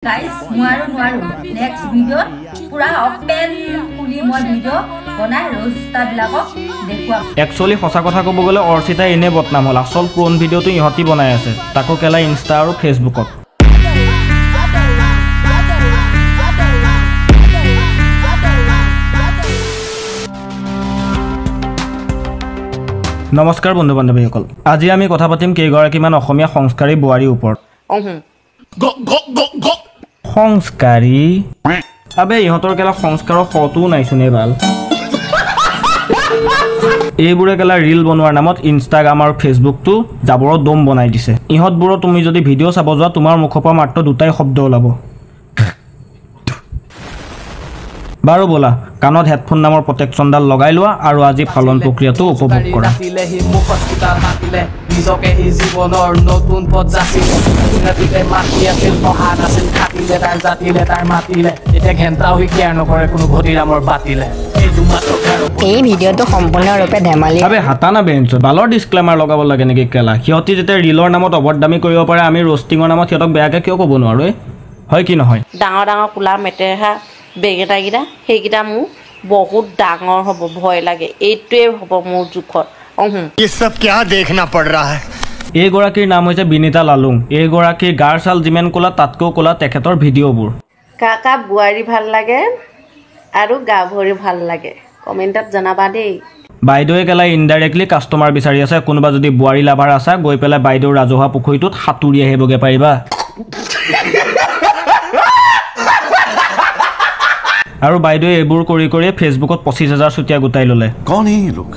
Guys, nuaru next video pura open kuli moi video banai rosta bilakok dekhuam actually hosa kotha kobo gole Orchita ene botnam hol asol puron video tu ihoti banai ase tako kela Insta aru Facebook ot নমস্কাৰ বন্ধু বান্ধৱীসকল আজি আমি কথা পাতিম কেইগৰাকীমান অসমীয়া সংস্কাৰী বুৱাৰী ওপৰত সংস্কাৰী আবে ইহঁতৰ কেলা সংস্কাৰৰ ফটো নাই শুনে ভাল এইবোৰে কেলা ৰীল বনোৱাৰ নামত ইনষ্টাগ্ৰাম আৰু ফেসবুক তো জাবৰ দম বনাই দিছে ইহঁতবোৰ তুমি যদি ভিডিও চাব যোৱা তোমাৰ মুখৰ পৰা মাত্ৰ দুটাই শব্দ ওলাব বাৰো বলা কানত হেডফোন নামৰ প্ৰটেকচনডাল লগাই লোৱা আৰু আজি ফালন প্ৰক্ৰিয়াটো উপভোগ কৰা নিজকে জীৱনৰ নতুন পথ যাচিলে নাতিলে মাতি আছিল মহান আছিল খাতিলে তাৰ জাতিলে তাৰ মাতিলে এতিয়া ঘেন্টা হৈ কেয়াৰ নকৰে কোনো ভতিৰামৰ বাতিলে এই ভিডিওটো সম্পূৰ্ণৰূপে ধেমালি আবে হাতা না বেঞ্চ বালৰ ডিসক্লেমাৰ লগাব লাগে নেকি কেলা হিয়তি যেতে ৰিলৰ নামত অবদামি কৰিব পাৰে আমি ৰষ্টিঙৰ নামত হিয়তক বেয়াকে কিয় ক'ব নোৱাৰো হয় কি নহয় ডাঙৰ ডাঙৰ কুলা মেটেহা বেগেটা গিটা হেগিটা মু বহুত ডাঙৰ হ'ব ভয় লাগে এইটোৱে হ'ব মোৰ জুখত ये सब क्या देखना पड़ रहा है এই গৰাকীৰ নাম হৈছে বিনিতা লালুং এই গৰাকীৰ গাৰছাল জিমেন কোলা তাতকো কোলা তেখেতৰ ভিডিওবোৰ কাকা বুৱাৰী ভাল লাগে আৰু গাভৰি ভাল লাগে কমেন্টত জনাবা দেই বাইদেৱে কেলা ইনডাইৰেক্টলি কাস্টমাৰ বিচাৰি আছে কোনোবা যদি বুৱাৰী লাভাৰ আছে গৈ পেলাই বাইদেউ ৰাজহুৱা পুখুৰীটোত হাতুৰি আহিবগে পাৰিবা আৰু বাইদেৱে এইবোৰ কৰি কৰি ফেসবুকত 25000 চুটিয়া গুটাই ললে कौन है ये लोग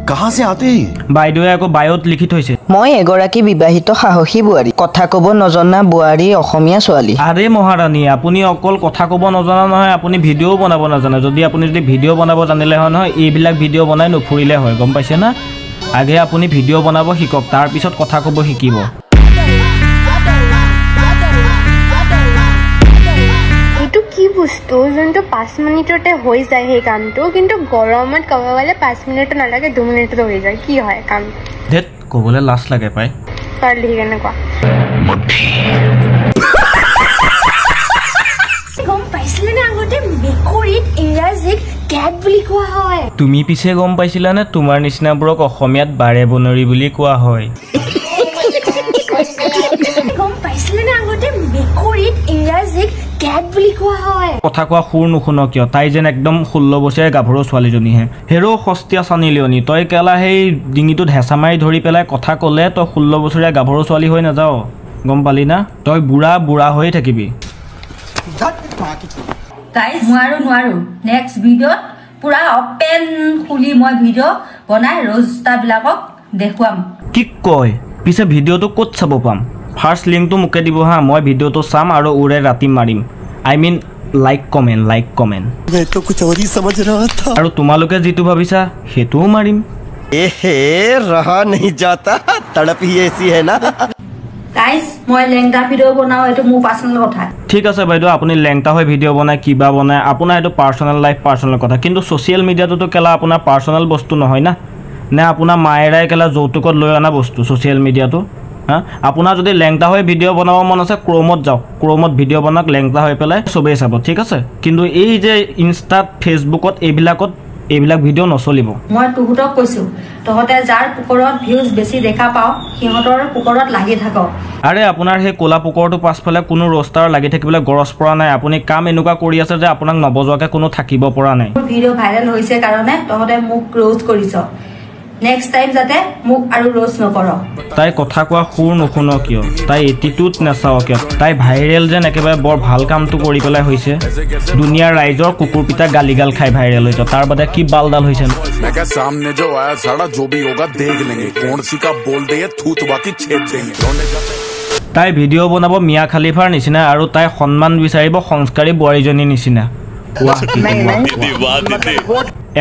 कहां से आते हैं বাইদেৱে আকৌ বায়ত লিখি থৈছে মই এগৰাকী বিবাহিত সাহসী বুৱাৰী কথা ক'ব নজনা বুৱাৰী অসমীয়া ছোৱালী আৰে মহাৰাণী আপুনি অকল কথা ক'ব নজনা নহয় আপুনি ভিডিও বনাব নাজানে যদি আপুনি ভিডিও বনাব জানিলে হয় নহয় এইবিলাক ভিডিও বনাই নুফুৰিলে হয় গম পাইছে না আগে আপুনি ভিডিও বনাব শিকক তাৰ পিছত কথা ক'ব শিকিব কি বস্তু যোনটো 5 মিনিটতে হৈ যায় সেই কামটো কিন্তু গৰমত কবালে 5 মিনিট নালাগে 2 মিনিটতে হৈ যায় কি হয় কাম ধেত কবলে লাজ লাগে পাই তাৰ লিখেনে কোৱা গম পাইছিলে না আগতে মেকুৰীত ইংৰাজীত ক্যাট বুলি কোৱা হয় তুমি পিছে গম পাইছিলা নে তোমাৰ নিচিনাবোৰক অসমীয়াত বাৰে বনৰি বুলি কোৱা হয় গম পাইছিলে না আগতে মেকুৰীত ইংৰাজীত ক্যাট বুলি কোৱা হয় কথা কোৱা খুৰ নুশুন কিয় তাই যেন একদম 16 বছৰীয়া গাভৰু ছোৱালীজনী হে হেৰো সস্তিয়া সানি লিওনি তই কেলা হেই ডিঙিটোত হেঁচা মাৰি ধৰি পেলাই কথা ক'লে তই 16 বছৰীয়া গাভৰু ছোৱালী হৈ নাযাও গম পালি না তই বুঢ়া হৈ থাকিবি guys nuaru next video pura open khuli moi video banai rosta bilakok dekhuam কি কয় পিছে ভিডিওটো ক'ত চাব পাম ফার্স্ট লিংক তো মুকে দিব হা মই ভিডিওটো চাম আৰু উৰে ৰাতি মাৰিম আই মিন লাইক কমেন্ট मैं तो कुछ और ही समझ रहा था আৰু তোমালোকে যেটো ভাবিছা হেতু মাৰিম एहे रहा नहीं जाता तड़प ही ऐसी है ना guys moi lengta video banao etu mu personal kotha ঠিক আছে বাইদেউ আপুনি লেংটা হৈ ভিডিও বনায় কিবা বনায় আপোনাৰ এটো পাৰ্সোনাল লাইফ পাৰ্সোনাল কথা কিন্তু সোশ্যাল মিডিয়াটো তো কেলা আপোনাৰ পাৰ্সোনাল বস্তু নহয় না নে আপোনাৰ মায়েৰাই কেলা যৌতুকত লৈ আনা বস্তু সোশ্যাল মিডিয়াটো হা আপোনাৰ যদি লেংটা হৈ ভিডিও বনাব মন আছে ক্ৰোমত যাওক ক্ৰোমত ভিডিও বনাক লেংটা হৈ পেলাই সবেই চাব ঠিক আছে কিন্তু এই যে ইনষ্টাত ফেসবুকত এইবিলাক ভিডিও নচলিব মই তুহুতক কৈছো তহতে যাৰ পুকৰত ভিউজ বেছি দেখা পাও সিহঁতৰ পুকৰত লাগি থাক আৰে আপোনাৰ হে কোলা পুকৰটো পাছফালে কোনো ৰস্তাৰ লাগি থাকিবলৈ গৰজ পৰা নাই আপুনি কাম এনেকুৱা কৰি আছে যে আপোনাক নবজোৱাকে কোনো থাকিব পৰা নাই ভিডিও ভাইৰাল হৈছে কাৰণে তহতে মোক ক্লোজ কৰিছ নেক্সট টাইম যাতে মোক আৰু ৰোজ নকৰ তাই কথা কোৱা খুৰ নুশুন কিয় তাই এটিটিউড নেচাও কিয় তাই ভাইৰেল যেন একেবাৰে বৰ ভাল কামটো কৰি পেলাই হৈছে দুনিয়াৰ ৰাইজৰ কুকুৰ পিতা গালিগাল খাই ভাইৰেল হৈছে তাৰ বাদে কি বালডাল হৈছে मैं सामने जो आया सारा जो भी होगा देख लेंगे कौन सी का बोल दे थूत बाकी छेद देंगे তাই ভিডিও বনাব মিয়া খালিফাৰ নিচিনা আৰু তাই সন্মান বিচাৰিব সংস্কাৰী বুৱাৰীজনীৰ নিচিনা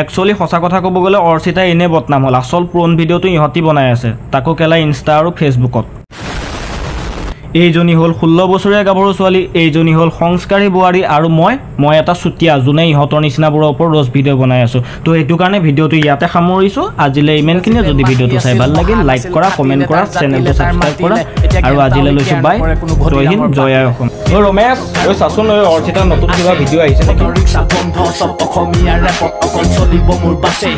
একচুয়ালি সঁচা কথা ক'ব গ'লে অৰ্চিতা এনে বদনাম হ'ল আসল পুৰণ ভিডিওটো ইহঁতি বনাই আছে তাকো কেলা ইনষ্টা আৰু ফেসবুকত এইজনী হ'ল 16 বছৰীয়া গাভৰু ছোৱালী, এইজনী হ'ল সংস্কাৰী বোৱাৰী, আৰু মই এটা চুতীয়া যোনে ইহঁতৰ নিচিনাবোৰৰ ওপৰত ৰ'জ ভিডিঅ' বনাই আছোঁ। তো সেইটো কাৰণে ভিডিঅ'টো ইয়াতে সামৰিছোঁ। আজিলৈ ইমানখিনিয়ে। যদি ভিডিঅ'টো চাই ভাল লাগিল লাইক কৰা, কমেণ্ট কৰা, চেনেলটো ছাবস্ক্ৰাইব কৰা, আৰু আজিলৈ লৈছোঁ বাই। জয় হিন্দ, জয় আই অসম। ৰমেশ চাচোন, অৰ্চিতাৰ নতুন কিবা ভিডিঅ' আহিছে নেকি? অসমীয়া ৰেপত অকল চলিব মোৰ বাছে।